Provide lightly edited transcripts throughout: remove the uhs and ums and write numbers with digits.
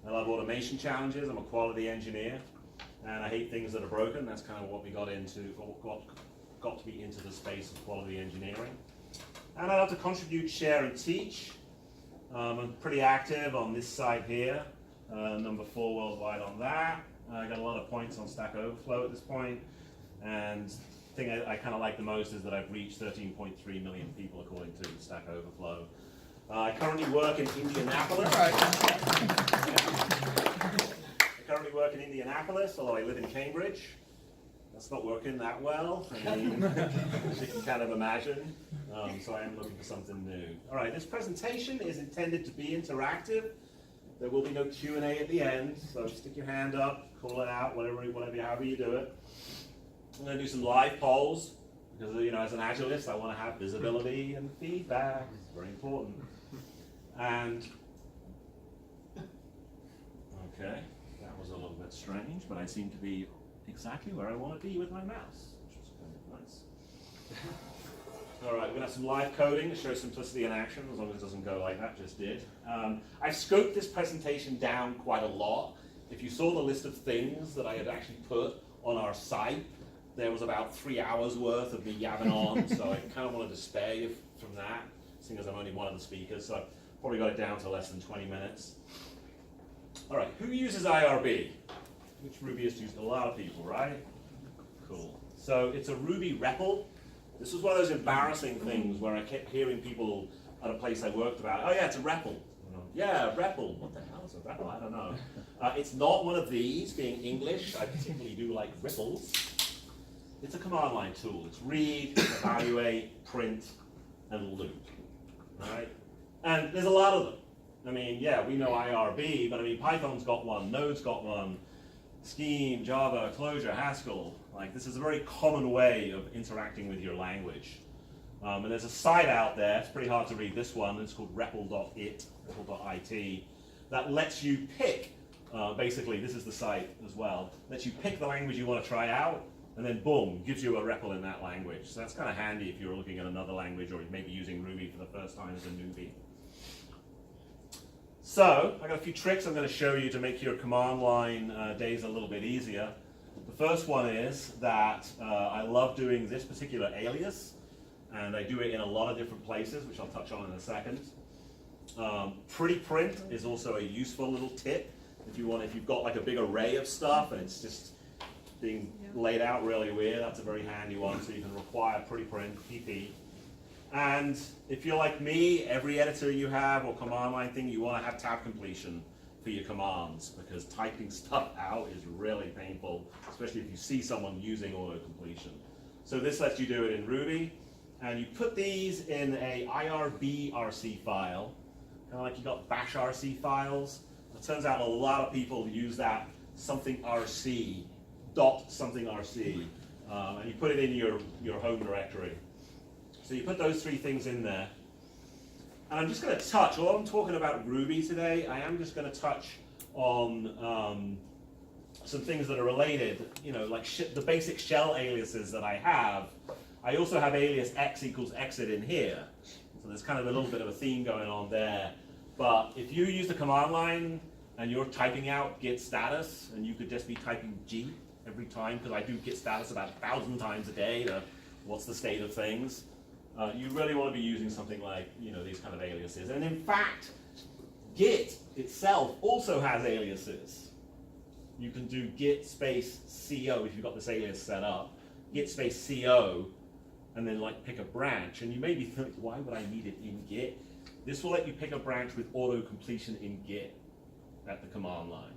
I love automation challenges. I'm a quality engineer, and I hate things that are broken. That's kind of what we got to be into the space of quality engineering. And I love to contribute, share, and teach. I'm pretty active on this site here, number 4 worldwide on that. I got a lot of points on Stack Overflow at this point, and the thing I kind of like the most is that I've reached 13.3 million people according to Stack Overflow. I currently work in Indianapolis. Although I live in Cambridge. That's not working that well, I mean, as you can kind of imagine. So I am looking for something new. All right, this presentation is intended to be interactive. There will be no Q&A at the end, so stick your hand up, call it out, however you do it. I'm going to do some live polls, because as an Agilist, I want to have visibility and feedback. It's very important. And, okay, that was a little bit strange, but I seem to be exactly where I want to be with my mouse, which is kind of nice. All right, we're going to have some live coding to show simplicity in action, as long as it doesn't go like that just did. I've scoped this presentation down quite a lot. If you saw the list of things that I had actually put on our site, there was about 3 hours worth of me yabbing on, so I kind of wanted to spare you from that, seeing as I'm only one of the speakers, so I probably got it down to less than 20 minutes. All right, who uses IRB? Which Rubyist used? A lot of people, right? Cool. So it's a Ruby REPL. This was one of those embarrassing things where I kept hearing people at a place I worked about, oh yeah, it's a REPL. Yeah, REPL. What the hell is a REPL? I don't know. It's not one of these, being English. I particularly do like ripples. It's a command line tool. It's read, evaluate, print, and loop. Right? And there's a lot of them. I mean, yeah, we know IRB, but I mean, Python's got one, Node's got one, Scheme, Java, Clojure, Haskell. Like, this is a very common way of interacting with your language. And there's a site out there, it's pretty hard to read this one, it's called REPL.it, REPL.it, that lets you pick, basically, this is the site as well, lets you pick the language you want to try out, and then boom, gives you a REPL in that language. So that's kind of handy if you're looking at another language or maybe using Ruby for the first time as a newbie. So, I got a few tricks I'm going to show you to make your command line days a little bit easier. The first one is that I love doing this particular alias, and I do it in a lot of different places, which I'll touch on in a second. Pretty print is also a useful little tip if you've got like a big array of stuff and it's just being laid out really weird. That's a very handy one, so you can require pretty print, PP. And if you're like me, every editor you have or command line thing, you want to have tab completion for your commands, because typing stuff out is really painful, especially if you see someone using auto-completion. So this lets you do it in Ruby, and you put these in a IRB-RC file, kind of like you got bash RC files. It turns out a lot of people use that something RC, dot something RC, and you put it in your home directory. So you put those 3 things in there. And I'm just going to touch, while I'm talking about Ruby today, I am just going to touch on some things that are related, like the basic shell aliases that I have. I also have alias x equals exit in here. So there's kind of a little bit of a theme going on there. But if you use the command line and you're typing out git status, and you could just be typing G every time, because I do git status about 1,000 times a day to what's the state of things. You really want to be using something like these kind of aliases. And in fact, Git itself also has aliases. You can do git space co if you've got this alias set up, git space co, and then like pick a branch. And you may be thinking, why would I need it in Git? This will let you pick a branch with auto-completion in Git at the command line.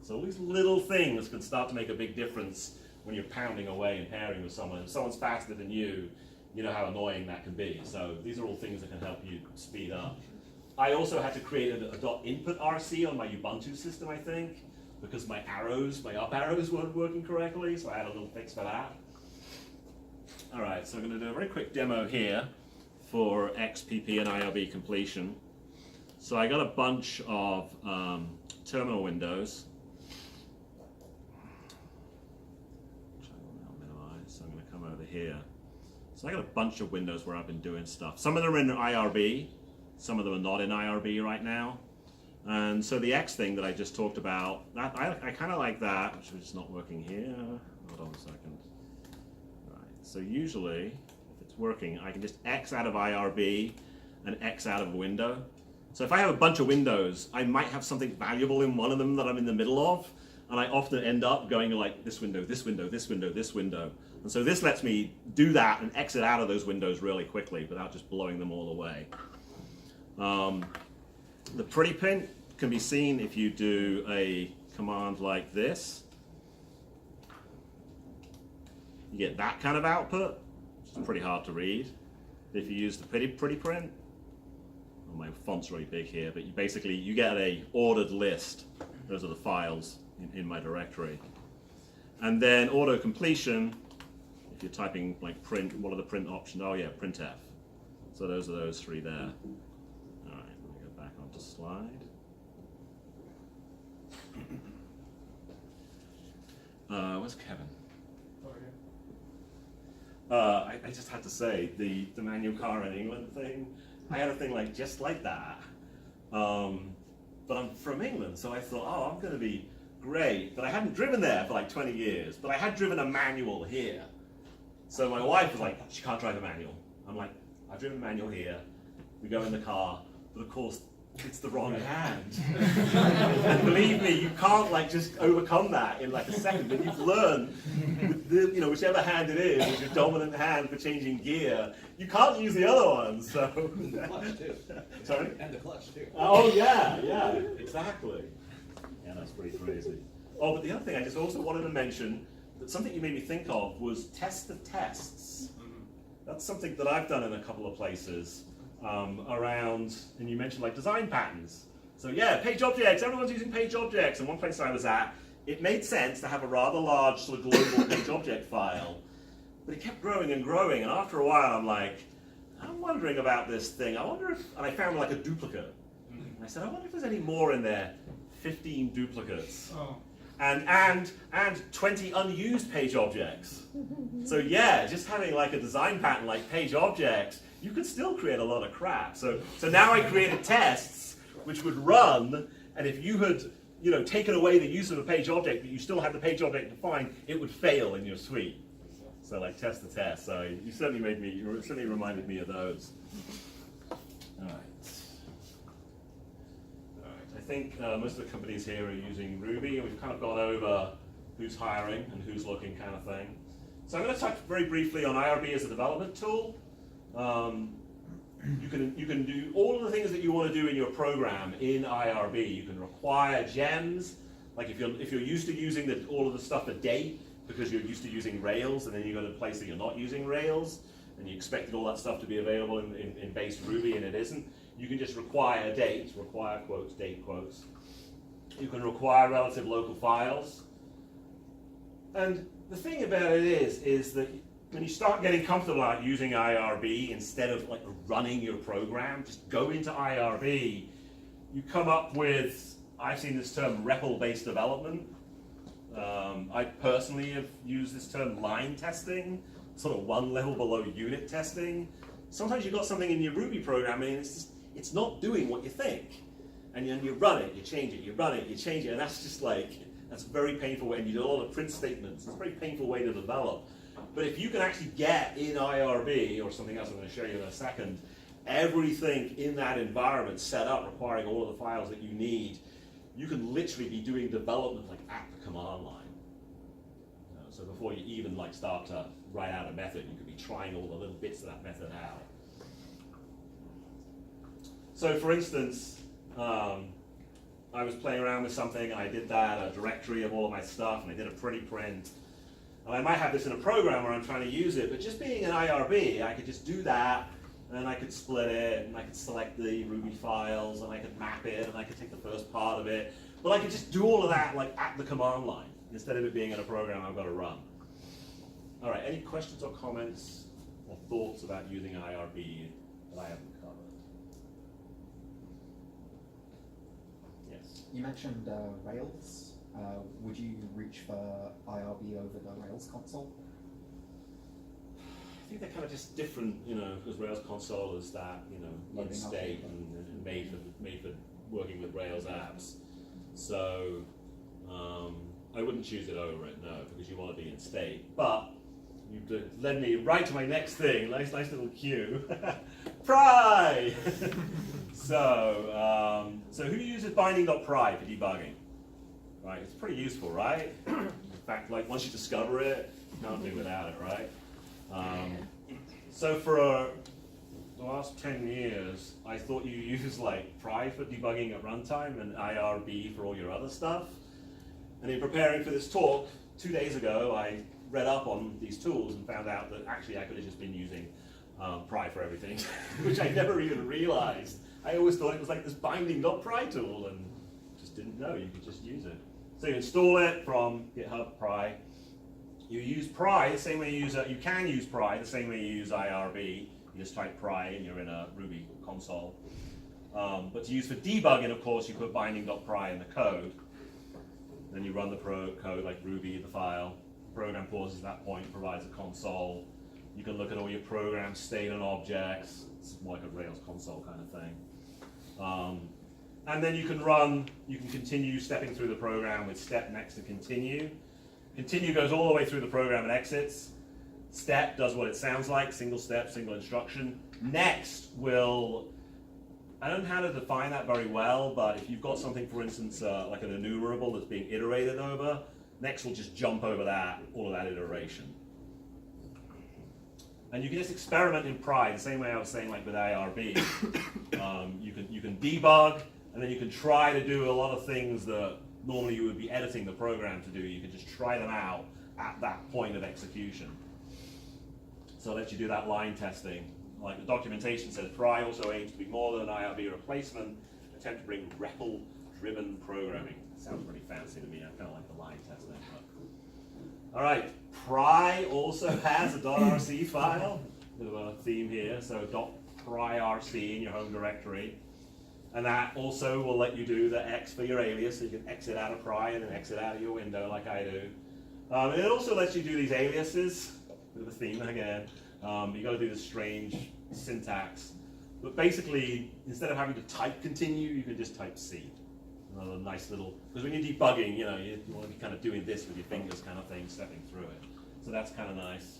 So these little things can start to make a big difference when you're pounding away and pairing with someone. If someone's faster than you, you know how annoying that can be. So these are all things that can help you speed up. I also had to create a .input RC on my Ubuntu system, I think, because my up arrows weren't working correctly, so I had a little fix for that. All right, so I'm going to do a very quick demo here for XPP and IRB completion. So I got a bunch of terminal windows, which I will now minimize. So I'm going to come over here. So I got a bunch of windows where I've been doing stuff. Some of them are in IRB, some of them are not in IRB right now. And so the X thing that I just talked about, I kind of like that, which is not working here. Hold on a second. Right. So usually, if it's working, I can just X out of IRB and X out of a window. So if I have a bunch of windows, I might have something valuable in one of them that I'm in the middle of, and I often end up going like this window, this window, this window, this window. And so this lets me do that and exit out of those windows really quickly without just blowing them all away. The pretty print can be seen if you do a command like this. You get that kind of output, which is pretty hard to read. If you use the pretty print, well, my font's really big here, but you get a ordered list. Those are the files in my directory. And then auto completion, if you're typing like print, what are the print options? Oh yeah, printf. So those are those three there. All right, let me go back onto slide. Where's Kevin? I just had to say, the manual car in England thing, I had a thing like just like that. But I'm from England, so I thought, oh, I'm going to be great. But I hadn't driven there for like 20 years, but I had driven a manual here. So my wife was like, she can't drive a manual. I'm like, I've driven a manual here. We go in the car, but of course, it's the wrong hand. And believe me, you can't like just overcome that in like a second. When you've learned, with the, whichever hand it is your dominant hand for changing gear, you can't use the other one. So. The clutch too. Sorry? And the clutch too. Oh yeah, exactly. Yeah, that's pretty crazy. Oh, but the other thing I just also wanted to mention, that something you made me think of was test the tests. That's something that I've done in a couple of places. Around, and you mentioned like design patterns. So yeah, page objects, everyone's using page objects. And one place I was at, it made sense to have a rather large sort of global page object file. But it kept growing and growing, and after a while I'm like, I'm wondering about this thing. I wonder if, and I found like a duplicate. And I said, I wonder if there's any more in there. 15 duplicates. Oh. And 20 unused page objects. So yeah, just having like a design pattern like page objects, you could still create a lot of crap. So now I created tests which would run, and if you had taken away the use of a page object, but you still had the page object defined, it would fail in your suite. So like test the test. So you certainly reminded me of those. All right. I think most of the companies here are using Ruby, and we've kind of gone over who's hiring and who's looking kind of thing. So I'm going to touch very briefly on IRB as a development tool. You can do all of the things that you want to do in your program in IRB. You can require gems, like if you're used to using all of the stuff for date because you're used to using Rails, and then you go to a place that you're not using Rails, and you expected all that stuff to be available in base Ruby, and it isn't. You can just require dates, require quotes, date quotes. You can require relative local files. And the thing about it is that when you start getting comfortable at using IRB instead of like running your program, just go into IRB. You come up with, I've seen this term REPL-based development. I personally have used this term line testing, sort of one level below unit testing. Sometimes you've got something in your Ruby programming and it's not doing what you think. And then you run it, you change it, you run it, you change it, and that's just like, that's a very painful way, and you do a lot of print statements. It's a very painful way to develop. But if you can actually get in IRB, or something else I'm going to show you in a second, everything in that environment set up requiring all of the files that you need, you can literally be doing development like at the command line. So before you even like start to write out a method, you could be trying all the little bits of that method out. So for instance, I was playing around with something, and I did that, a directory of all of my stuff, and I did a pretty print. And I might have this in a program where I'm trying to use it, but just being an IRB, I could just do that, and I could split it, and I could select the Ruby files, and I could map it, and I could take the first part of it. But I could just do all of that like at the command line, instead of it being in a program I've got to run. All right, any questions or comments or thoughts about using IRB that I haven't covered? Yes? You mentioned Rails. Would you reach for IRB over the Rails console? I think they're kind of just different, because Rails console is that, load state and made for working with Rails apps. So I wouldn't choose it over it, no, because you want to be in state. But you've led me right to my next thing. Nice little cue. Pry! So who uses binding.pry for debugging? Right, it's pretty useful, right? In fact, like once you discover it, you can't do without it, right? So for the last 10 years, I thought you use like Pry for debugging at runtime and IRB for all your other stuff. And in preparing for this talk, 2 days ago, I read up on these tools and found out that actually I could have just been using Pry for everything, which I never even realized. I always thought it was like this binding.pry tool and just didn't know you could just use it. So you install it from GitHub Pry. You use Pry the same way you can use Pry the same way you use IRB. You just type Pry and you're in a Ruby console. But to use for debugging, of course, you put binding.pry in the code. Then you run the code like Ruby, the file. The program pauses at that point, provides a console. You can look at all your program state and objects. It's more like a Rails console kind of thing. And then you can continue stepping through the program with step next to continue. Continue goes all the way through the program and exits. Step does what it sounds like, single step, single instruction. Next will, I don't know how to define that very well, but if you've got something, for instance, like an enumerable that's being iterated over, next will just jump over that, all of that iteration. And you can just experiment in Pry, the same way I was saying like with IRB. You can debug, and then you can try to do a lot of things that normally you would be editing the program to do. You can just try them out at that point of execution. So it lets you do that line testing. Like the documentation says, Pry also aims to be more than an IRB replacement, attempt to bring REPL-driven programming. Sounds pretty fancy to me. I kind of like the line testing. But. All right, Pry also has a .rc file. Bit of a theme here. So .pryrc in your home directory. And that also will let you do the X for your alias, so you can exit out of Pry and then exit out of your window like I do. And it also lets you do these aliases. Bit of a theme again. You got to do this strange syntax. But basically, instead of having to type continue, you can just type C. Another nice little, because when you're debugging, you want to be kind of doing this with your fingers kind of thing, stepping through it. So that's kind of nice.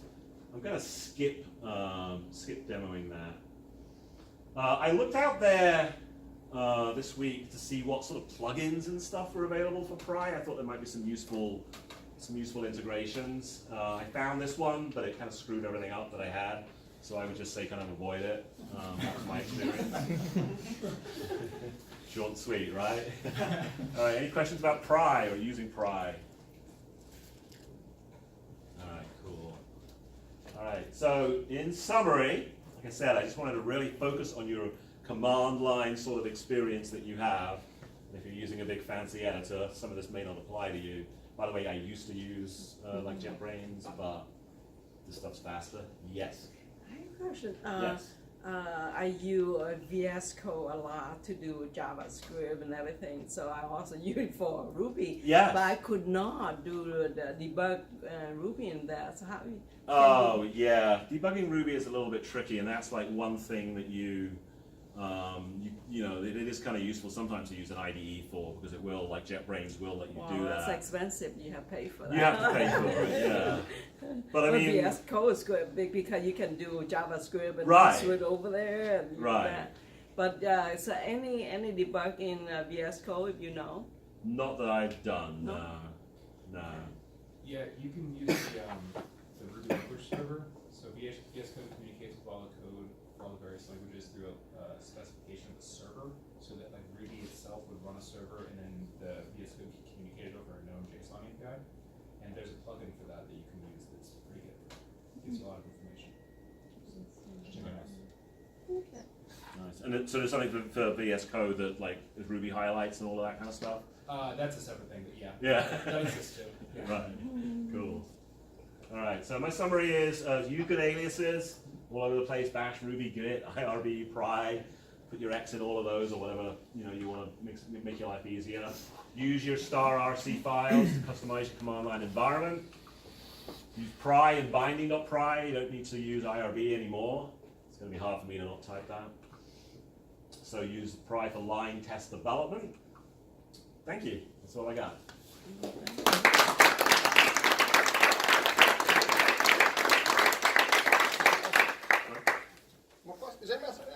I'm going to skip demoing that. I looked out there this week to see what sort of plugins and stuff were available for Pry. I thought there might be some useful integrations. I found this one, but it kind of screwed everything up that I had. So I would just say kind of avoid it. That was my experience. Short and sweet, right? All right, any questions about Pry or using Pry? All right, cool. All right, so in summary, like I said, I just wanted to really focus on your command line sort of experience that you have. If you're using a big fancy editor, some of this may not apply to you. By the way, I used to use like JetBrains, but this stuff's faster. Yes? I have a question. Yes. I use VS Code a lot to do JavaScript and everything, so I also use it for Ruby. Yes. But I could not do the debug Ruby in that. So how? Oh, yeah. Debugging Ruby is a little bit tricky, and that's like one thing that it is kind of useful sometimes to use an IDE for, because it will, like JetBrains will let you do that. That's expensive. You have to pay for that. You have to pay for it, yeah. But I mean, VS Code is good because you can do JavaScript and Right. switch over there and Right. that. But so any debug in VS Code, if you know? not that I've done, No? no. Yeah, you can use the Ruby language server. So VS Code communicates with all the code for all the various languages through a specification of the server, so that like Ruby itself would run a server, and then the VS Code can communicate it over a known JSON API. And there's a plugin for that you can use that's pretty good. Gives you a lot of information. Check it out. Okay. Nice. And so there's something for VS Code that like is Ruby highlights and all of that kind of stuff? That's a separate thing, but yeah. Yeah. That exists too. Yeah. Right, cool. All right, so my summary is use good aliases all over the place, bash, Ruby, Git, IRB, Pry, put your X in all of those or whatever you want to make your life easier. Use your .rc files to customize your command line environment. Use Pry and binding.pry. You don't need to use IRB anymore. It's going to be hard for me to not type that. so use Pry for line test development. Thank you. That's all I got. Uma coisa, quiser, mestre?